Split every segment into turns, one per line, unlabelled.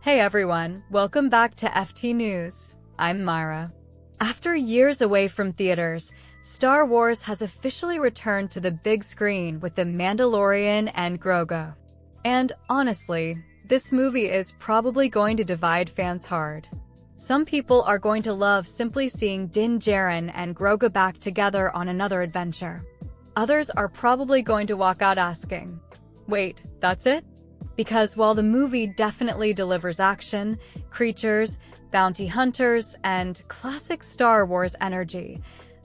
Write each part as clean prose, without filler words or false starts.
Hey everyone, welcome back to FT News. I'm Myra. After years away from theaters, Star Wars has officially returned to the big screen with The Mandalorian and Grogu. And honestly, this movie is probably going to divide fans hard. Some people are going to love simply seeing Din Djarin and Grogu back together on another adventure. Others are probably going to walk out asking, "Wait, that's it?" Because while the movie definitely delivers action, creatures, bounty hunters, and classic Star Wars energy,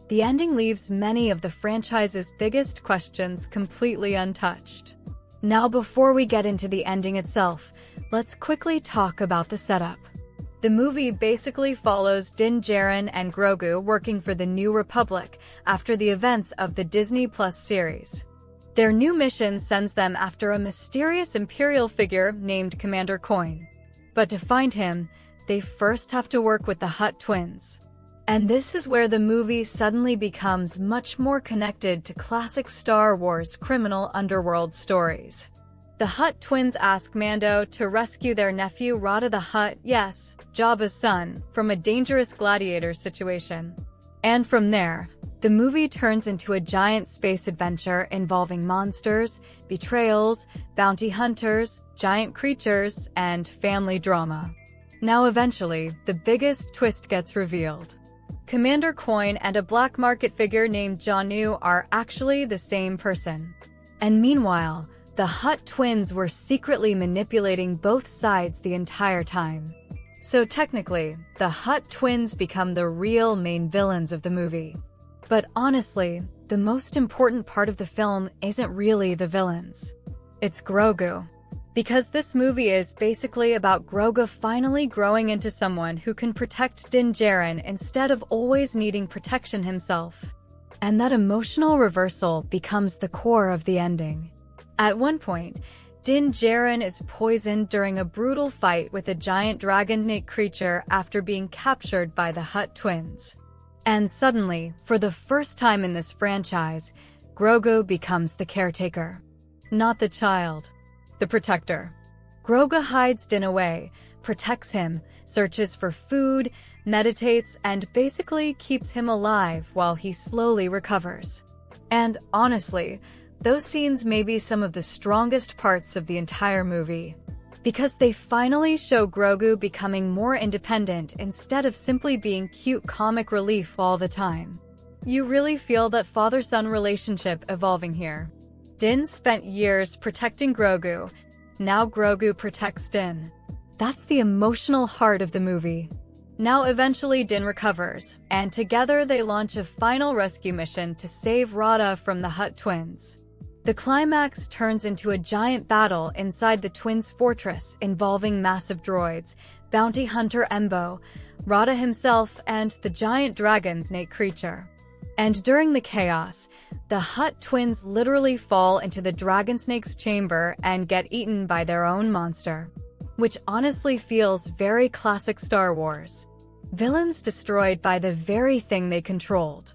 the ending leaves many of the franchise's biggest questions completely untouched. Now, before we get into the ending itself, let's quickly talk about the setup. The movie basically follows Din Djarin and Grogu working for the New Republic after the events of the Disney Plus series. Their new mission sends them after a mysterious Imperial figure named Commander Coin. But to find him, they first have to work with the Hutt twins. And this is where the movie suddenly becomes much more connected to classic Star Wars criminal underworld stories. The Hutt twins ask Mando to rescue their nephew Rada the Hutt, yes, Jabba's son, from a dangerous gladiator situation. And from there, the movie turns into a giant space adventure involving monsters, betrayals, bounty hunters, giant creatures, and family drama. Now eventually, the biggest twist gets revealed. Commander Coin and a black market figure named Janu are actually the same person. And meanwhile, the Hutt twins were secretly manipulating both sides the entire time. So technically, the Hutt twins become the real main villains of the movie. But honestly, the most important part of the film isn't really the villains. It's Grogu. Because this movie is basically about Grogu finally growing into someone who can protect Din Djarin instead of always needing protection himself. And that emotional reversal becomes the core of the ending. At one point, Din Djarin is poisoned during a brutal fight with a giant dragon snake creature after being captured by the Hutt twins. And suddenly, for the first time in this franchise, Grogu becomes the caretaker. Not the child, the protector. Grogu hides Din away, protects him, searches for food, meditates, and basically keeps him alive while he slowly recovers. And honestly, those scenes may be some of the strongest parts of the entire movie. Because they finally show Grogu becoming more independent instead of simply being cute comic relief all the time. You really feel that father-son relationship evolving here. Din spent years protecting Grogu. Now Grogu protects Din. That's the emotional heart of the movie. Now eventually Din recovers, and together they launch a final rescue mission to save Rada from the Hutt twins. The climax turns into a giant battle inside the twins' fortress involving massive droids, bounty hunter Embo, Rada himself, and the giant dragon snake creature. And during the chaos, the Hutt twins literally fall into the dragon snake's chamber and get eaten by their own monster. Which honestly feels very classic Star Wars. Villains destroyed by the very thing they controlled.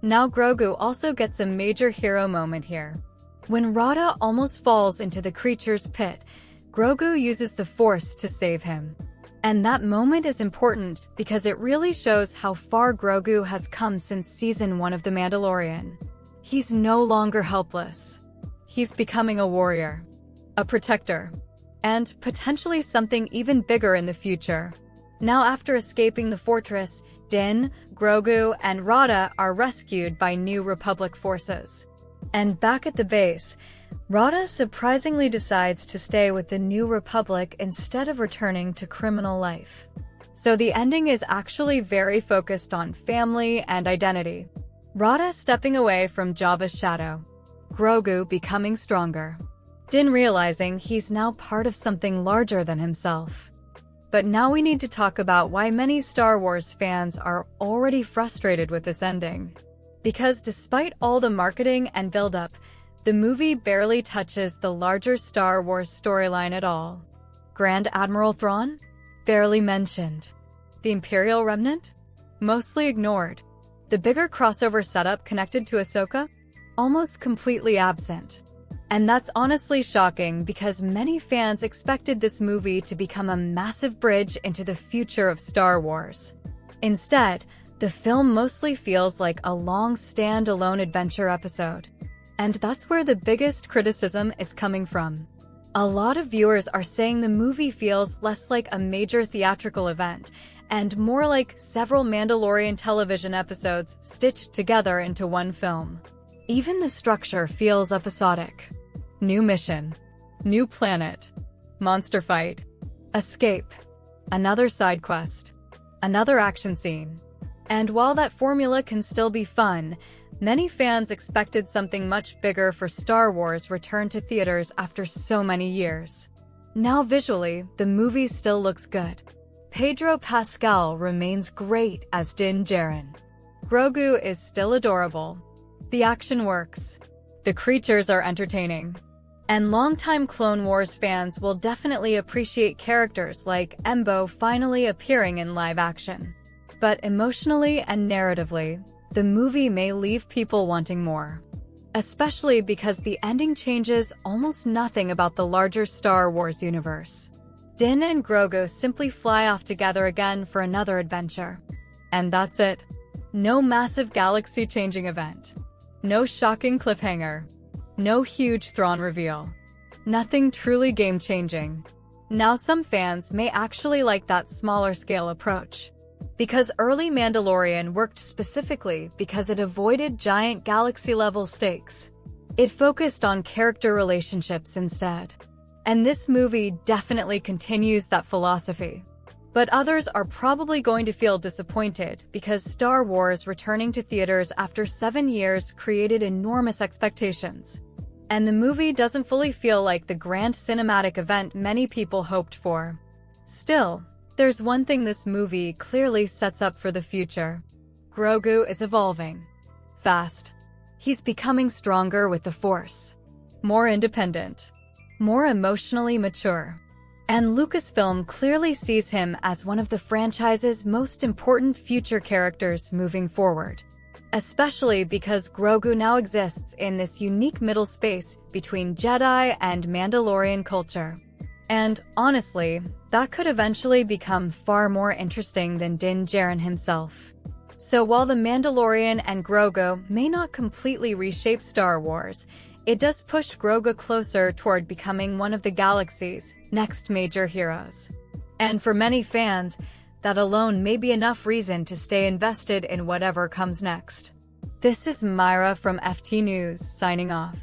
Now Grogu also gets a major hero moment here. When Rada almost falls into the creature's pit, Grogu uses the Force to save him. And that moment is important because it really shows how far Grogu has come since Season 1 of The Mandalorian. He's no longer helpless. He's becoming a warrior, a protector, and potentially something even bigger in the future. Now after escaping the fortress, Din, Grogu, and Rada are rescued by New Republic forces. And back at the base, Rada surprisingly decides to stay with the New Republic instead of returning to criminal life. So the ending is actually very focused on family and identity. Rada stepping away from Jabba's shadow. Grogu becoming stronger. Din realizing he's now part of something larger than himself. But now we need to talk about why many Star Wars fans are already frustrated with this ending. Because despite all the marketing and build-up, the movie barely touches the larger Star Wars storyline at all. Grand Admiral Thrawn? Barely mentioned. The Imperial Remnant? Mostly ignored. The bigger crossover setup connected to Ahsoka? Almost completely absent. And that's honestly shocking because many fans expected this movie to become a massive bridge into the future of Star Wars. Instead, the film mostly feels like a long stand-alone adventure episode. And that's where the biggest criticism is coming from. A lot of viewers are saying the movie feels less like a major theatrical event and more like several Mandalorian television episodes stitched together into one film. Even the structure feels episodic. New mission, new planet, monster fight, escape, another side quest, another action scene. And while that formula can still be fun, many fans expected something much bigger for Star Wars return to theaters after so many years. Now visually, the movie still looks good. Pedro Pascal remains great as Din Djarin. Grogu is still adorable. The action works. The creatures are entertaining. And longtime Clone Wars fans will definitely appreciate characters like Embo finally appearing in live action. But emotionally and narratively, the movie may leave people wanting more. Especially because the ending changes almost nothing about the larger Star Wars universe. Din and Grogu simply fly off together again for another adventure. And that's it. No massive galaxy-changing event. No shocking cliffhanger. No huge Thrawn reveal. Nothing truly game-changing. Now some fans may actually like that smaller-scale approach. Because early Mandalorian worked specifically because it avoided giant galaxy-level stakes. It focused on character relationships instead. And this movie definitely continues that philosophy. But others are probably going to feel disappointed because Star Wars returning to theaters after 7 years created enormous expectations. And the movie doesn't fully feel like the grand cinematic event many people hoped for. Still, there's one thing this movie clearly sets up for the future. Grogu is evolving. Fast. He's becoming stronger with the Force. More independent. More emotionally mature. And Lucasfilm clearly sees him as one of the franchise's most important future characters moving forward. Especially because Grogu now exists in this unique middle space between Jedi and Mandalorian culture. And, honestly, that could eventually become far more interesting than Din Djarin himself. So while The Mandalorian and Grogu may not completely reshape Star Wars, it does push Grogu closer toward becoming one of the galaxy's next major heroes. And for many fans, that alone may be enough reason to stay invested in whatever comes next. This is Myra from FT News, signing off.